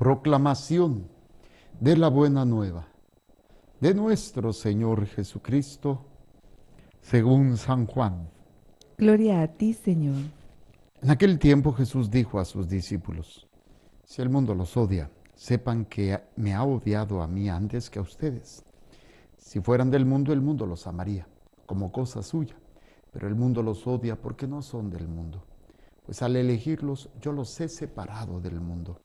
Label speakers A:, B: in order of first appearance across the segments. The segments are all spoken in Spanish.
A: Proclamación de la buena nueva de nuestro Señor Jesucristo, según San Juan.
B: Gloria a ti, Señor.
A: En aquel tiempo Jesús dijo a sus discípulos: si el mundo los odia, sepan que me ha odiado a mí antes que a ustedes. Si fueran del mundo, el mundo los amaría, como cosa suya. Pero el mundo los odia porque no son del mundo. Pues al elegirlos, yo los he separado del mundo.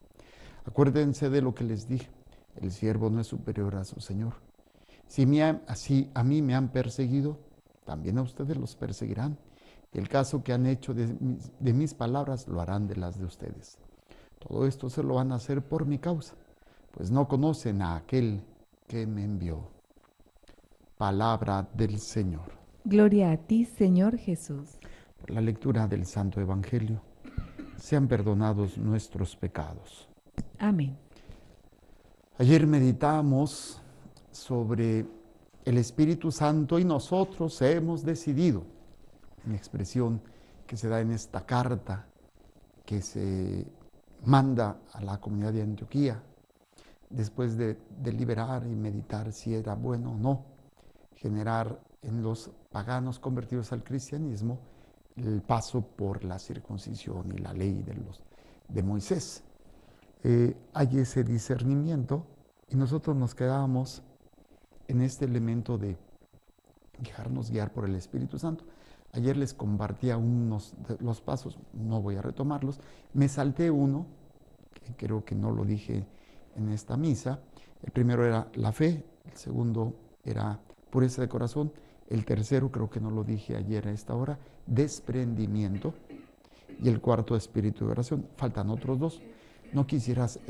A: Acuérdense de lo que les dije: el siervo no es superior a su Señor. Si así a mí me han perseguido, también a ustedes los perseguirán. Y el caso que han hecho de mis palabras lo harán de las de ustedes. Todo esto se lo van a hacer por mi causa, pues no conocen a aquel que me envió. Palabra del Señor.
B: Gloria a ti, Señor Jesús.
A: Por la lectura del Santo Evangelio, sean perdonados nuestros pecados.
B: Amén.
A: Ayer meditamos sobre el Espíritu Santo y nosotros hemos decidido, una expresión que se da en esta carta que se manda a la comunidad de Antioquía, después de deliberar y meditar si era bueno o no generar en los paganos convertidos al cristianismo el paso por la circuncisión y la ley de Moisés. Hay ese discernimiento y nosotros nos quedábamos en este elemento de dejarnos guiar por el Espíritu Santo. Ayer les compartía unos de los pasos, no voy a retomarlos. Me salté uno, que creo que no lo dije en esta misa. El primero era la fe, el segundo era pureza de corazón, el tercero, creo que no lo dije ayer a esta hora, desprendimiento, y el cuarto, espíritu de oración. Faltan otros dos. No quisieras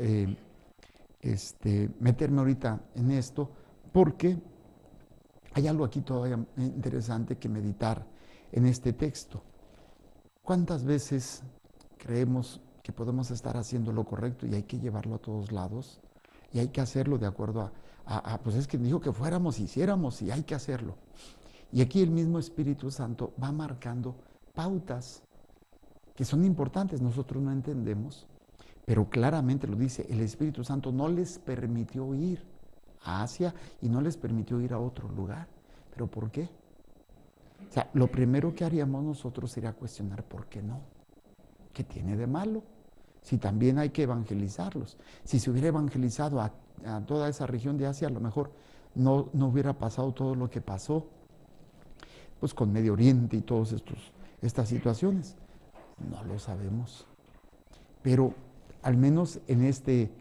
A: meterme ahorita en esto, porque hay algo aquí todavía interesante que meditar en este texto. ¿Cuántas veces creemos que podemos estar haciendo lo correcto y hay que llevarlo a todos lados? Y hay que hacerlo de acuerdo pues es que dijo que fuéramos, hiciéramos, y hay que hacerlo. Y aquí el mismo Espíritu Santo va marcando pautas que son importantes, nosotros no entendemos, pero claramente lo dice, el Espíritu Santo no les permitió ir a Asia y no les permitió ir a otro lugar. ¿Pero por qué? O sea, lo primero que haríamos nosotros sería cuestionar por qué no. ¿Qué tiene de malo? Si también hay que evangelizarlos. Si se hubiera evangelizado a toda esa región de Asia, a lo mejor no hubiera pasado todo lo que pasó, pues con Medio Oriente y todas estas situaciones. No lo sabemos. Pero al menos en este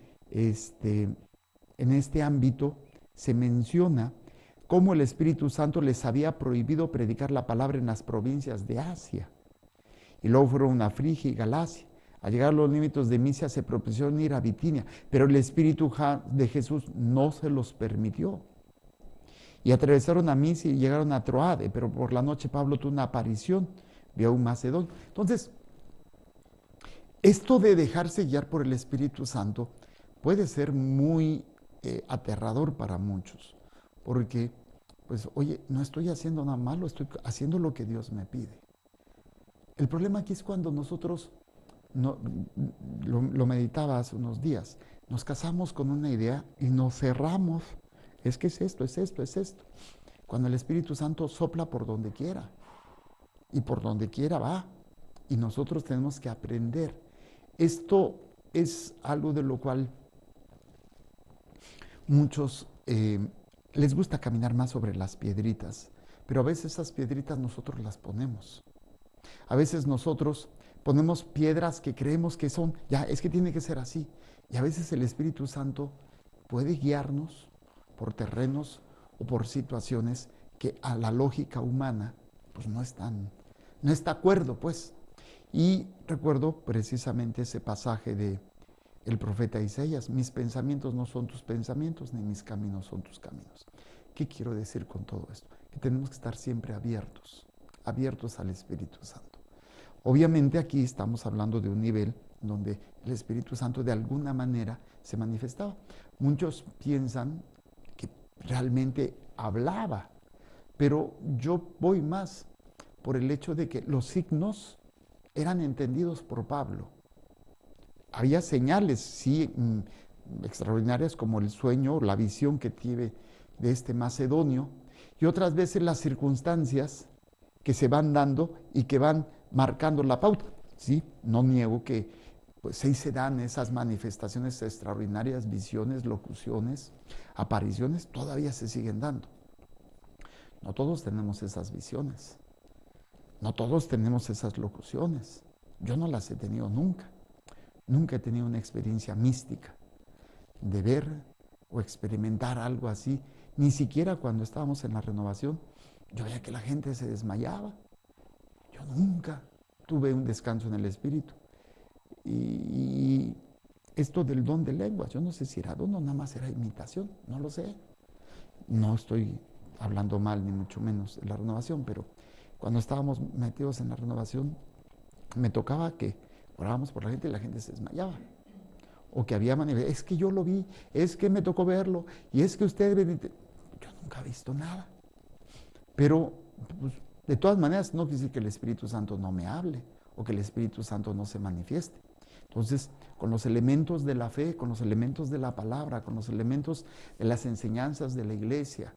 A: ámbito se menciona cómo el Espíritu Santo les había prohibido predicar la palabra en las provincias de Asia. Y luego fueron a Frigia y Galacia. Al llegar a los límites de Misia se propusieron ir a Bitinia, pero el Espíritu de Jesús no se los permitió. Y atravesaron a Misia y llegaron a Troade, pero por la noche Pablo tuvo una aparición, vio a un macedonio. Entonces, esto de dejarse guiar por el Espíritu Santo puede ser muy aterrador para muchos, porque, pues, oye, no estoy haciendo nada malo, estoy haciendo lo que Dios me pide. El problema aquí es cuando nosotros, lo meditaba hace unos días, nos casamos con una idea y nos cerramos. Es que es esto, es esto, es esto. Cuando el Espíritu Santo sopla por donde quiera y por donde quiera va. Y nosotros tenemos que aprender. Esto es algo de lo cual muchos les gusta caminar más sobre las piedritas, pero a veces esas piedritas nosotros las ponemos. A veces nosotros ponemos piedras que creemos que son, ya, es que tiene que ser así. Y a veces el Espíritu Santo puede guiarnos por terrenos o por situaciones que a la lógica humana pues no está de acuerdo, pues. Y recuerdo precisamente ese pasaje de el profeta Isaías: mis pensamientos no son tus pensamientos, ni mis caminos son tus caminos. ¿Qué quiero decir con todo esto? Que tenemos que estar siempre abiertos al Espíritu Santo. Obviamente aquí estamos hablando de un nivel donde el Espíritu Santo de alguna manera se manifestaba. Muchos piensan que realmente hablaba, pero yo voy más por el hecho de que los signos eran entendidos por Pablo. Había señales, sí, extraordinarias como el sueño, la visión que tiene de este macedonio, y otras veces las circunstancias que se van dando y que van marcando la pauta. Sí, no niego que pues sí se dan esas manifestaciones extraordinarias, visiones, locuciones, apariciones, todavía se siguen dando. No todos tenemos esas visiones, no todos tenemos esas locuciones. Yo no las he tenido nunca. Nunca he tenido una experiencia mística de ver o experimentar algo así. Ni siquiera cuando estábamos en la renovación, yo veía que la gente se desmayaba. Yo nunca tuve un descanso en el espíritu. Y esto del don de lenguas, yo no sé si era don o nada más era imitación, no lo sé. No estoy hablando mal ni mucho menos de la renovación, pero cuando estábamos metidos en la renovación, me tocaba que orábamos por la gente y la gente se desmayaba. O que había manifestaciones, es que yo lo vi, es que me tocó verlo, y es que usted... Yo nunca he visto nada. Pero, pues, de todas maneras, no quiere decir que el Espíritu Santo no me hable o que el Espíritu Santo no se manifieste. Entonces, con los elementos de la fe, con los elementos de la palabra, con los elementos de las enseñanzas de la iglesia,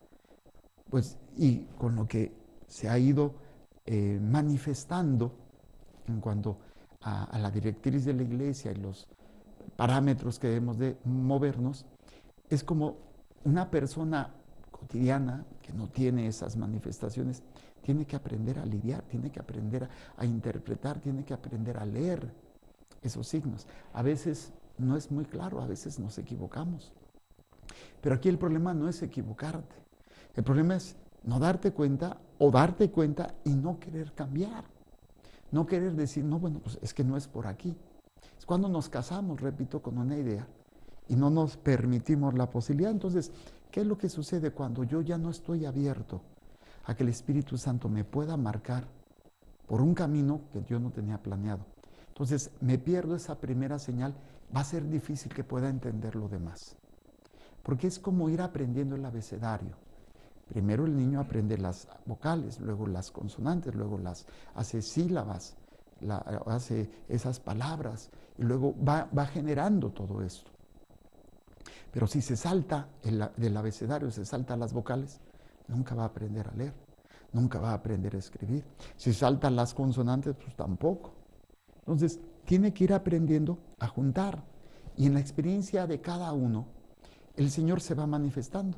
A: pues, y con lo que se ha ido manifestando en cuanto a la directriz de la iglesia y los parámetros que debemos de movernos, es como una persona cotidiana que no tiene esas manifestaciones, tiene que aprender a lidiar, tiene que aprender a interpretar, tiene que aprender a leer esos signos. A veces no es muy claro, a veces nos equivocamos. Pero aquí el problema no es equivocarte. El problema es no darte cuenta o darte cuenta y no querer cambiar. No querer decir, no, bueno, pues es que no es por aquí. Es cuando nos casamos, repito, con una idea y no nos permitimos la posibilidad. Entonces, ¿qué es lo que sucede cuando yo ya no estoy abierto a que el Espíritu Santo me pueda marcar por un camino que yo no tenía planeado? Entonces, me pierdo esa primera señal, va a ser difícil que pueda entender lo demás. Porque es como ir aprendiendo el abecedario. Primero el niño aprende las vocales, luego las consonantes, luego las hace sílabas, hace esas palabras y luego va generando todo esto. Pero si se salta del abecedario, se salta las vocales, nunca va a aprender a leer, nunca va a aprender a escribir. Si saltan las consonantes, pues tampoco. Entonces, tiene que ir aprendiendo a juntar. Y en la experiencia de cada uno, el Señor se va manifestando.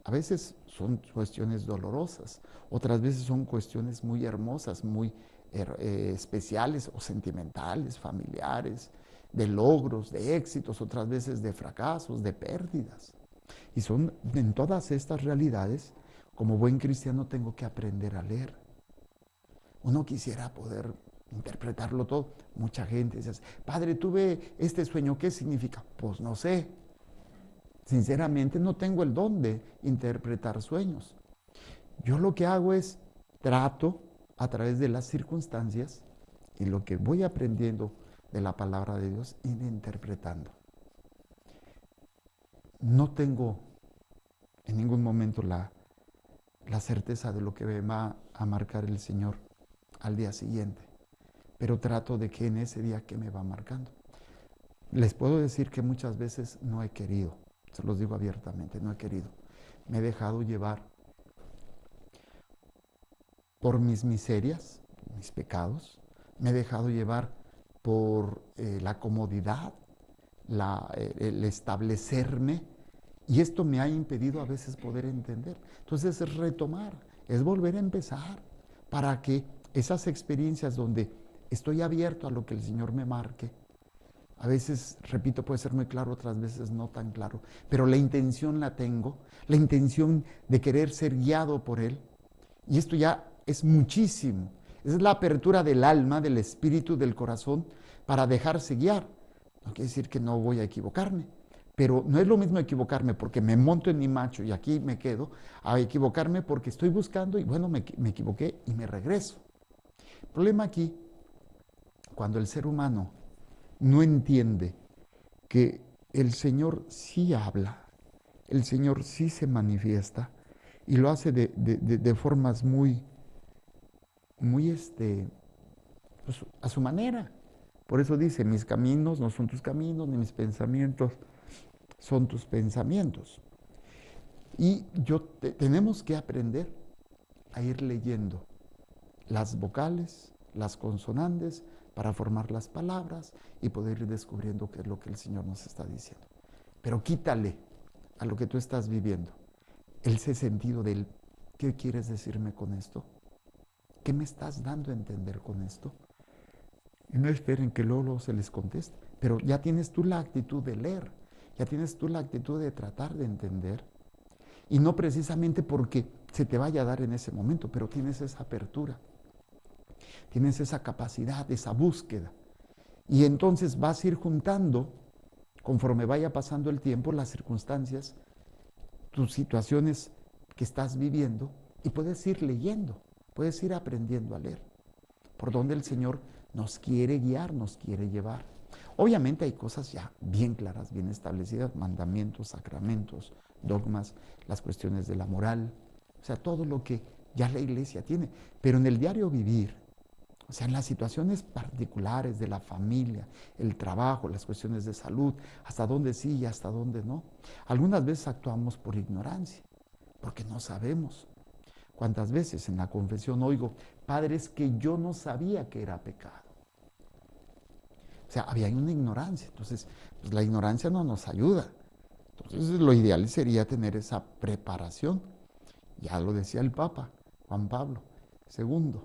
A: A veces son cuestiones dolorosas, otras veces son cuestiones muy hermosas, muy especiales o sentimentales, familiares, de logros, de éxitos, otras veces de fracasos, de pérdidas. Y son en todas estas realidades, como buen cristiano tengo que aprender a leer. Uno quisiera poder interpretarlo todo. Mucha gente dice, padre, tuve este sueño, ¿qué significa? Pues no sé. Sinceramente no tengo el don de interpretar sueños. Yo lo que hago es trato a través de las circunstancias y lo que voy aprendiendo de la palabra de Dios, ir interpretando. No tengo en ningún momento la certeza de lo que me va a marcar el Señor al día siguiente, pero trato de que en ese día que me va marcando. Les puedo decir que muchas veces no he querido, se los digo abiertamente, no he querido. Me he dejado llevar por mis miserias, mis pecados, me he dejado llevar por la comodidad, el establecerme, y esto me ha impedido a veces poder entender. Entonces es retomar, es volver a empezar, para que esas experiencias donde estoy abierto a lo que el Señor me marque, a veces, repito, puede ser muy claro, otras veces no tan claro, pero la intención la tengo, la intención de querer ser guiado por Él, y esto ya es muchísimo. Es la apertura del alma, del espíritu, del corazón, para dejarse guiar. No quiere decir que no voy a equivocarme, pero no es lo mismo equivocarme porque me monto en mi macho y aquí me quedo, a equivocarme porque estoy buscando y bueno, me equivoqué y me regreso. El problema aquí, cuando el ser humano no entiende que el Señor sí habla, el Señor sí se manifiesta y lo hace de formas muy pues, a su manera. Por eso dice, mis caminos no son tus caminos, ni mis pensamientos son tus pensamientos. Y tenemos que aprender a ir leyendo las vocales, las consonantes, para formar las palabras y poder ir descubriendo qué es lo que el Señor nos está diciendo. Pero quítale a lo que tú estás viviendo ese sentido del ¿qué quieres decirme con esto? ¿Qué me estás dando a entender con esto? Y no esperen que luego se les conteste, pero ya tienes tú la actitud de leer, ya tienes tú la actitud de tratar de entender, y no precisamente porque se te vaya a dar en ese momento, pero tienes esa apertura, tienes esa capacidad, esa búsqueda, y entonces vas a ir juntando, conforme vaya pasando el tiempo, las circunstancias, tus situaciones que estás viviendo, y puedes ir leyendo, puedes ir aprendiendo a leer, por donde el Señor nos quiere guiar, nos quiere llevar. Obviamente hay cosas ya bien claras, bien establecidas, mandamientos, sacramentos, dogmas, las cuestiones de la moral, o sea, todo lo que ya la Iglesia tiene. Pero en el diario vivir, o sea, en las situaciones particulares de la familia, el trabajo, las cuestiones de salud, hasta dónde sí y hasta dónde no. Algunas veces actuamos por ignorancia, porque no sabemos. ¿Cuántas veces en la confesión oigo, Padre, es que yo no sabía que era pecado? O sea, había una ignorancia. Entonces, pues la ignorancia no nos ayuda. Entonces, lo ideal sería tener esa preparación. Ya lo decía el Papa, Juan Pablo II,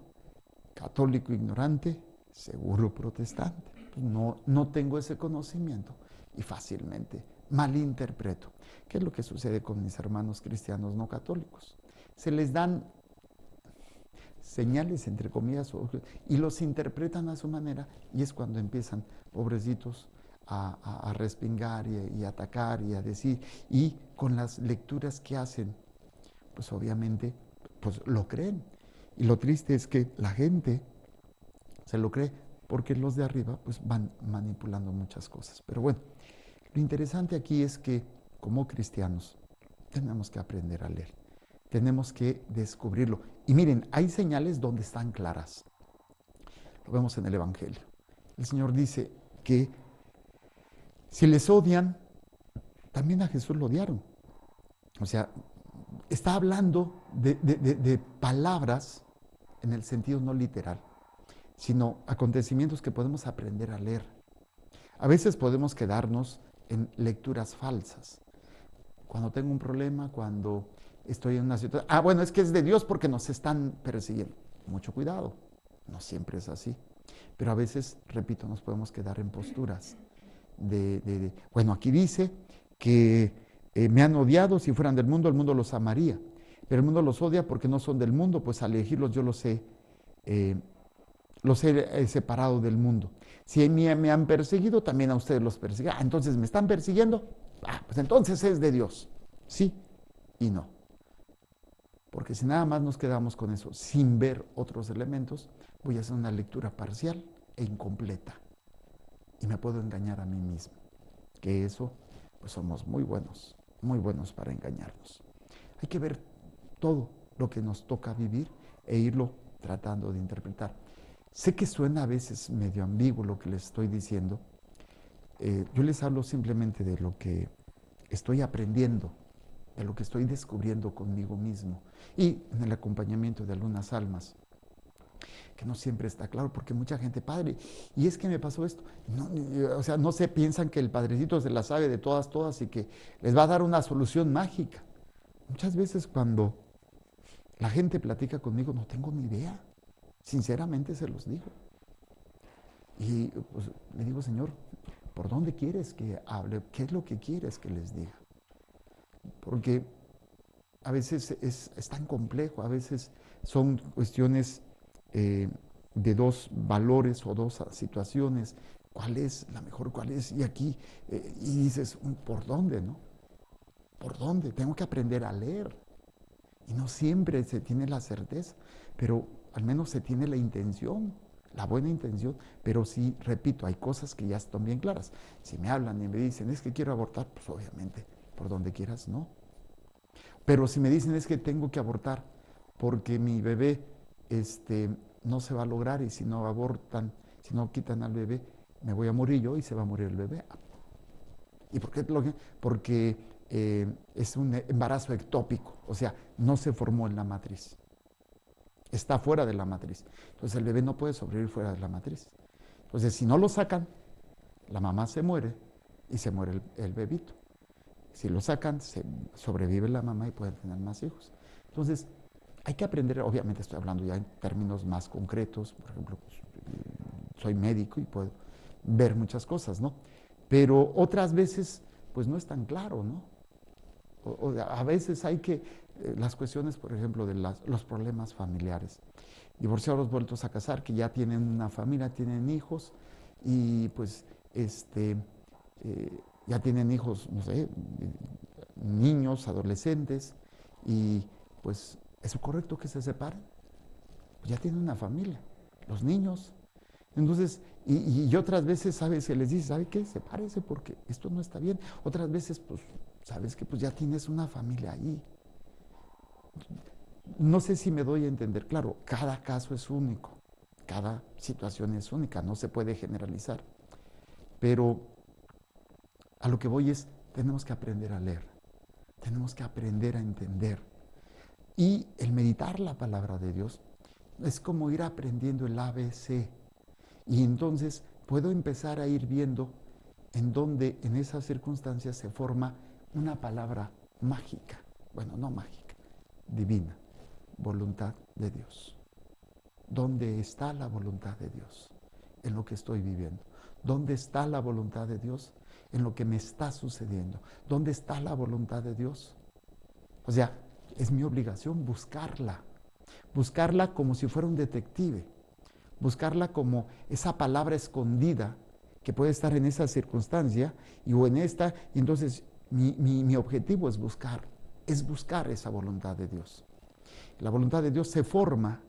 A: católico ignorante, seguro protestante. Pues no tengo ese conocimiento y fácilmente malinterpreto. ¿Qué es lo que sucede con mis hermanos cristianos no católicos? Se les dan señales, entre comillas, y los interpretan a su manera, y es cuando empiezan, pobrecitos, a respingar y atacar y a decir, y con las lecturas que hacen, pues obviamente pues lo creen. Y lo triste es que la gente se lo cree porque los de arriba pues van manipulando muchas cosas. Pero bueno, lo interesante aquí es que como cristianos tenemos que aprender a leer. Tenemos que descubrirlo. Y miren, hay señales donde están claras. Lo vemos en el Evangelio. El Señor dice que si les odian, también a Jesús lo odiaron. O sea, está hablando de palabras en el sentido no literal, sino acontecimientos que podemos aprender a leer. A veces podemos quedarnos en lecturas falsas. Cuando tengo un problema, cuando estoy en una situación, bueno, es que es de Dios porque nos están persiguiendo. Mucho cuidado, no siempre es así. Pero a veces, repito, nos podemos quedar en posturas bueno, aquí dice que me han odiado, si fueran del mundo, el mundo los amaría. Pero el mundo los odia porque no son del mundo, pues al elegirlos yo los he separado del mundo. Si me han perseguido, también a ustedes los persiguen. Entonces me están persiguiendo, pues entonces es de Dios. Sí y no. Porque si nada más nos quedamos con eso, sin ver otros elementos, voy a hacer una lectura parcial e incompleta. Y me puedo engañar a mí mismo. Que eso, pues somos muy buenos para engañarnos. Hay que ver todo lo que nos toca vivir e irlo tratando de interpretar. Sé que suena a veces medio ambiguo lo que les estoy diciendo. Yo les hablo simplemente de lo que estoy aprendiendo, de lo que estoy descubriendo conmigo mismo y en el acompañamiento de algunas almas, que no siempre está claro, porque mucha gente, Padre, y es que me pasó esto. No, o sea, no se piensan que el Padrecito se la sabe de todas y que les va a dar una solución mágica. Muchas veces cuando la gente platica conmigo, no tengo ni idea. Sinceramente se los digo. Y pues le digo, Señor, ¿por dónde quieres que hable? ¿Qué es lo que quieres que les diga? Porque a veces es tan complejo, a veces son cuestiones de dos valores o dos situaciones. ¿Cuál es la mejor? ¿Cuál es? Y aquí, y dices, ¿por dónde, no? ¿Por dónde? Tengo que aprender a leer. Y no siempre se tiene la certeza, pero al menos se tiene la intención, la buena intención. Pero sí, repito, hay cosas que ya están bien claras. Si me hablan y me dicen, es que quiero abortar, pues obviamente, por donde quieras, no. Pero si me dicen, es que tengo que abortar porque mi bebé no se va a lograr, y si no abortan, si no quitan al bebé, me voy a morir yo y se va a morir el bebé. ¿Y por qué? Porque es un embarazo ectópico, o sea, no se formó en la matriz, está fuera de la matriz. Entonces el bebé no puede sobrevivir fuera de la matriz. Entonces si no lo sacan, la mamá se muere y se muere el bebito. Si lo sacan, sobrevive la mamá y pueden tener más hijos. Entonces hay que aprender, obviamente estoy hablando ya en términos más concretos, por ejemplo, pues, soy médico y puedo ver muchas cosas, ¿no? Pero otras veces, pues no es tan claro, ¿no? A veces hay que, las cuestiones, por ejemplo, de los problemas familiares. Divorciados vueltos a casar, que ya tienen una familia, tienen hijos, y pues ya tienen hijos, no sé, niños, adolescentes, y pues ¿es correcto que se separen? Pues ya tienen una familia, los niños. Entonces, y otras veces, ¿sabes? Se les dice, ¿sabe qué? Sepárese porque esto no está bien. Otras veces, pues, ¿sabes qué? Pues ya tienes una familia ahí. No sé si me doy a entender. Claro, cada caso es único, cada situación es única, no se puede generalizar. Pero a lo que voy es, tenemos que aprender a leer, tenemos que aprender a entender. Y el meditar la palabra de Dios es como ir aprendiendo el ABC. Y entonces puedo empezar a ir viendo en dónde en esas circunstancias se forma una palabra mágica. Bueno, no mágica, divina, voluntad de Dios. ¿Dónde está la voluntad de Dios? En lo que estoy viviendo. ¿Dónde está la voluntad de Dios? En lo que me está sucediendo. ¿Dónde está la voluntad de Dios? O sea, es mi obligación buscarla. Buscarla como si fuera un detective. Buscarla como esa palabra escondida que puede estar en esa circunstancia o en esta. Y entonces mi objetivo es buscar esa voluntad de Dios. La voluntad de Dios se forma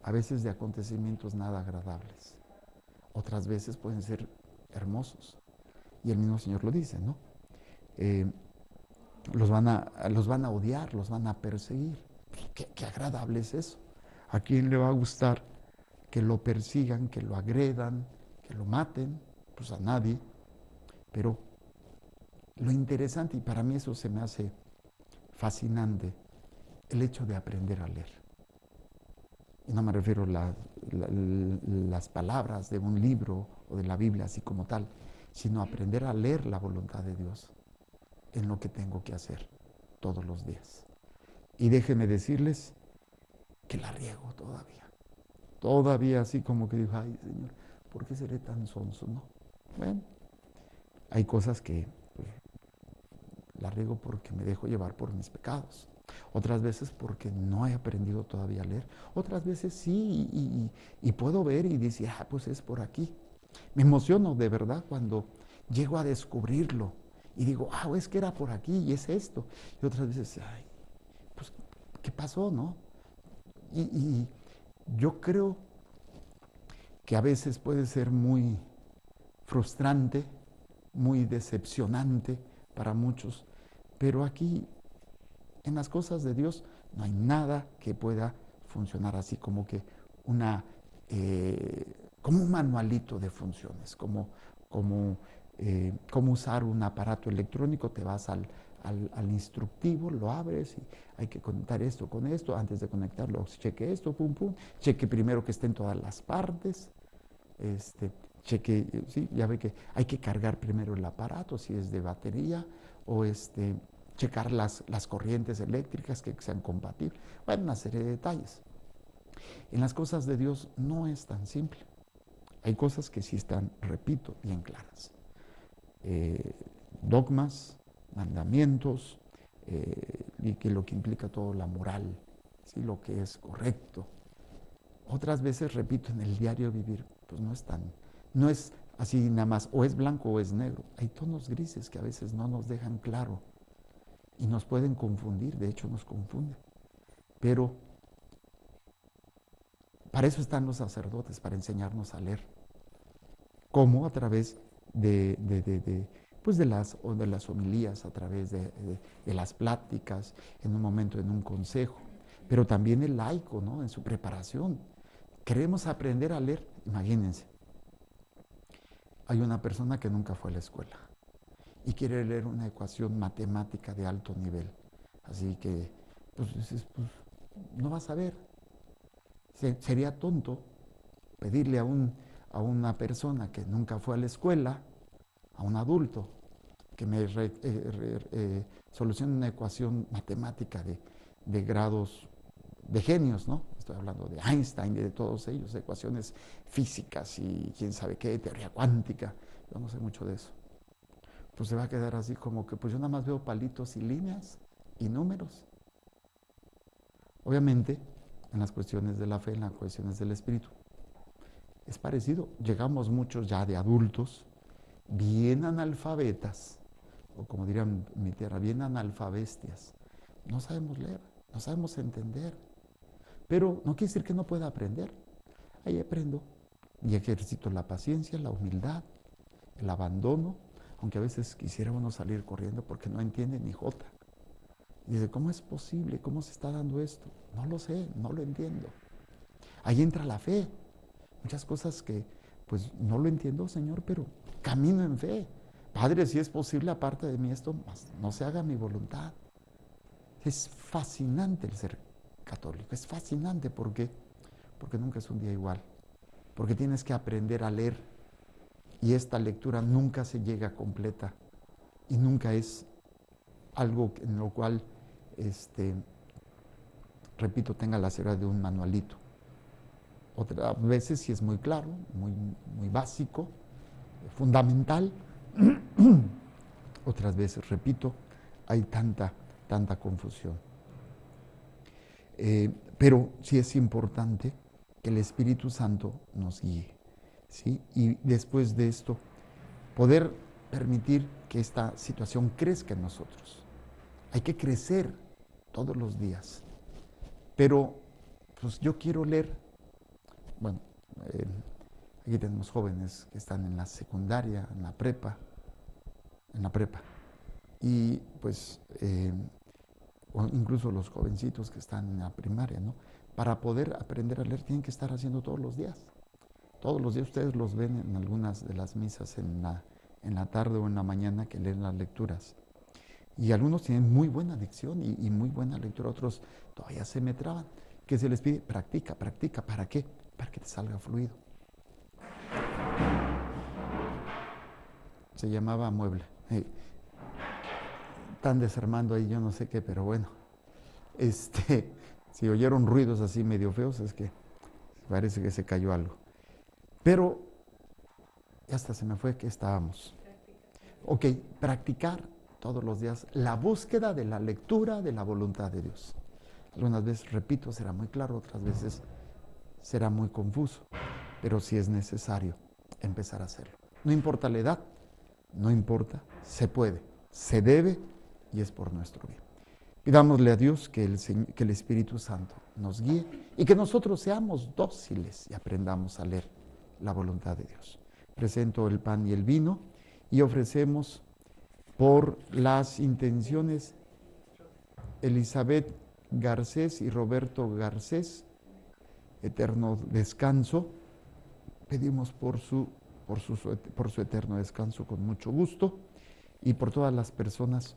A: a veces de acontecimientos nada agradables. Otras veces pueden ser hermosos. Y el mismo Señor lo dice, ¿no? Los van a odiar, los van a perseguir. Qué agradable es eso. ¿A quién le va a gustar que lo persigan, que lo agredan, que lo maten? Pues a nadie. Pero lo interesante, y para mí eso se me hace fascinante, el hecho de aprender a leer. Y no me refiero a las palabras de un libro o de la Biblia así como tal, sino aprender a leer la voluntad de Dios en lo que tengo que hacer todos los días. Y déjenme decirles que la riego todavía. Todavía así como que digo, ay Señor, ¿por qué seré tan sonso? No. Bueno, hay cosas que pues, la riego porque me dejo llevar por mis pecados. Otras veces porque no he aprendido todavía a leer. Otras veces sí, y puedo ver y decir, pues es por aquí. Me emociono de verdad cuando llego a descubrirlo y digo, es que era por aquí y es esto. Y otras veces, ay, pues, ¿qué pasó, no? Y yo creo que a veces puede ser muy frustrante, muy decepcionante para muchos, pero aquí en las cosas de Dios no hay nada que pueda funcionar así como que como un manualito de funciones, como usar un aparato electrónico. Te vas al instructivo, lo abres y hay que conectar esto con esto, antes de conectarlo cheque esto, pum pum, cheque primero que estén todas las partes, cheque, sí, ya ve que hay que cargar primero el aparato, si es de batería, o checar las corrientes eléctricas que sean compatibles. Bueno, una serie de detalles. En las cosas de Dios no es tan simple. Hay cosas que sí están, repito, bien claras. Dogmas, mandamientos, y que lo que implica todo la moral, ¿sí? Lo que es correcto. Otras veces, repito, en el diario vivir, pues no es así nada más, o es blanco o es negro. Hay tonos grises que a veces no nos dejan claro y nos pueden confundir, de hecho nos confunden. Pero para eso están los sacerdotes, para enseñarnos a leer. ¿Cómo? A través pues de las homilías, a través de las pláticas, en un momento, en un consejo. Pero también el laico, ¿no? En su preparación. Queremos aprender a leer, imagínense. Hay una persona que nunca fue a la escuela y quiere leer una ecuación matemática de alto nivel. Así que, pues dices, pues no vas a ver. Sería tonto pedirle a una persona que nunca fue a la escuela, a un adulto, que me solucione una ecuación matemática de grados de genios, ¿no? Estoy hablando de Einstein y de todos ellos, de ecuaciones físicas y quién sabe qué, teoría cuántica. Yo no sé mucho de eso. Pues se va a quedar así como que, pues yo nada más veo palitos y líneas y números. Obviamente, en las cuestiones de la fe, en las cuestiones del espíritu, es parecido. Llegamos muchos ya de adultos, bien analfabetas, o como dirían mi tierra, bien analfabestias. No sabemos leer, no sabemos entender. Pero no quiere decir que no pueda aprender. Ahí aprendo y ejercito la paciencia, la humildad, el abandono, aunque a veces quisiera uno salir corriendo porque no entiende ni jota. Y dice, ¿cómo es posible? ¿Cómo se está dando esto? No lo sé, no lo entiendo. Ahí entra la fe. Muchas cosas que pues no lo entiendo, Señor, pero camino en fe. Padre, si es posible, aparte de mí esto, no se haga mi voluntad. Es fascinante el ser católico, es fascinante porque nunca es un día igual, porque tienes que aprender a leer y esta lectura nunca se llega completa y nunca es algo en lo cual, repito, tenga la seguridad de un manualito. Otras veces sí es muy claro, muy básico, fundamental. Otras veces, repito, hay tanta confusión. Pero sí es importante que el Espíritu Santo nos guíe, ¿sí? Y después de esto, poder permitir que esta situación crezca en nosotros. Hay que crecer todos los días. Pero, pues yo quiero leer. Bueno, aquí tenemos jóvenes que están en la secundaria, en la prepa. Y pues, o incluso los jovencitos que están en la primaria, ¿no? Para poder aprender a leer tienen que estar haciendo todos los días. Todos los días ustedes los ven en algunas de las misas en la tarde o en la mañana que leen las lecturas. Y algunos tienen muy buena dicción y muy buena lectura, otros todavía se me traban. Que se les pide, practica. ¿Para qué? Para que te salga fluido. Se llamaba mueble. Están desarmando ahí, yo no sé qué, pero bueno. Si oyeron ruidos así medio feos, es que parece que se cayó algo. Pero ya hasta se me fue que estábamos. Ok, practicar todos los días la búsqueda de la lectura de la voluntad de Dios. Algunas veces, repito, será muy claro, otras veces será muy confuso, pero si es necesario empezar a hacerlo. No importa la edad, no importa, se puede, se debe y es por nuestro bien. Pidámosle a Dios que el Espíritu Santo nos guíe y que nosotros seamos dóciles y aprendamos a leer la voluntad de Dios. Presento el pan y el vino y ofrecemos por las intenciones Elizabeth Garcés y Roberto Garcés, eterno descanso. Pedimos por su eterno descanso con mucho gusto y por todas las personas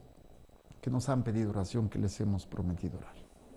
A: que nos han pedido oración que les hemos prometido orar.